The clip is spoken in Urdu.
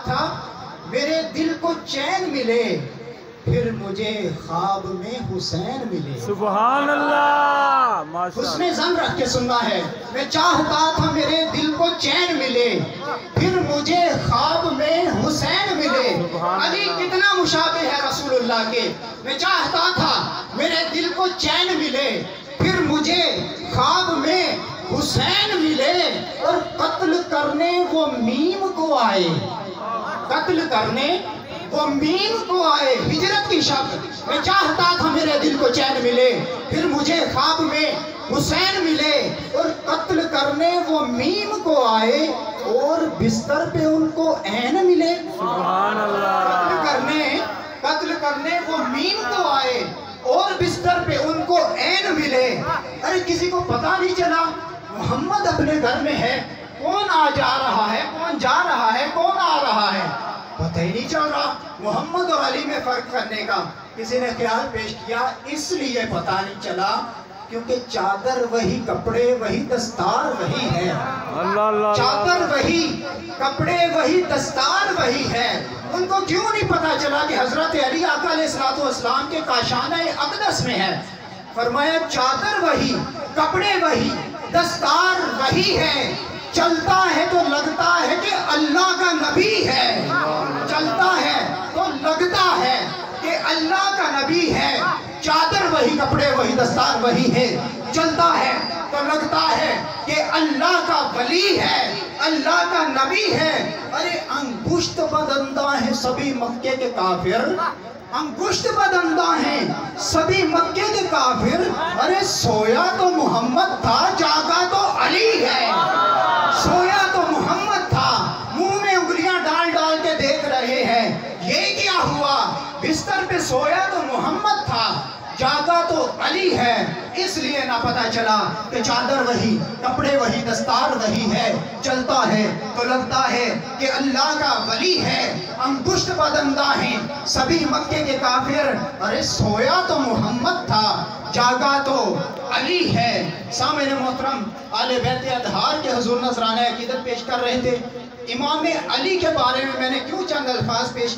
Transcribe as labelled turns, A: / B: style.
A: تھا میرے دل کو چین ملے، پھر مجھے خواب میں حسین ملے۔
B: سبحان اللہ،
A: حسن ظن رکھ کے سننا ہے۔ میں چاہتا تھا میرے دل کو چین ملے، پھر مجھے خواب میں حسین ملے۔ علی کتنا مشابہ ہے رسول اللہ کے۔ میں چاہتا تھا میرے دل کو چین ملے، پھر مجھے خواب میں حسین ملے، اور قتل کرنے وہ میم کو آئے، قتل کرنے وہ میم کو آئے، ہجرت کی شب۔ میں چاہتا تھا میرے دل کو چین ملے، پھر مجھے خواب میں حسین ملے، اور قتل کرنے وہ میم کو آئے، اور بستر پہ ان کو عین ملے۔
B: سبحان اللہ،
A: قتل کرنے وہ میم کو آئے، اور بستر پہ ان کو عین ملے۔ ارے کسی کو پتا نہیں چلا محمد اپنے گھر میں ہے، کون آ جا رہا ہے، کون جا رہا ہے، کون آ رہا ہے، پتہ ہی نہیں چل رہا۔ محمد اور علی میں فرق کرنے کا کسی نے خیال پیش کیا، اس لیے پتہ نہیں چلا کیونکہ چادر وہی، کپڑے وہی، دستار وہی ہے۔ چادر وہی، کپڑے وہی، دستار وہی ہے۔ ان کو کیوں نہیں پتا چلا کہ حضرت علی آقا علیہ السلام کے کاشانہ اقدس میں ہے؟ فرمایا چادر وہی، کپڑے وہی، دستار وہی ہے، چلتا ہے تو لگتا ہے کہ اللہ کا نبی ہے، چلتا ہے تو لگتا ہے کہ اللہ کا نبی ہے۔ چادر وہی، کپڑے وہی، دستار وہی ہے، چلتا ہے تو لگتا ہے کہ اللہ کا ولی ہے، اللہ کا نبی ہے۔ ارے انگشت بدندہ ہیں سبھی مکے کے کافر، انگشت بدندہ ہیں سبھی مکے کے کافر۔ ارے سویا تو محمد تھا، جاگا تو علی ہے۔ سویا تو محمد تھا، منہ میں انگلیاں ڈال ڈال کے دیکھ رہے ہیں، یہ کیا ہوا؟ بستر پہ سویا تو محمد تھا، جاگا تو علی ہے۔ اس لیے نہ پتا چلا کہ چادر وہی، کپڑے وہی، دستار وہی ہے، چلتا ہے تو لگتا ہے کہ اللہ کا ولی ہے۔ انگشت بدندہ ہیں سبھی مکے کے کافر، ارے سویا تو محمد تھا، جاگا تو علی ہے۔ سامعین محترم، آل بیت اطہار کے حضور نذرانہ عقیدت پیش کر رہے تھے۔ امام علی کے بارے میں نے کیوں چند الفاظ پیش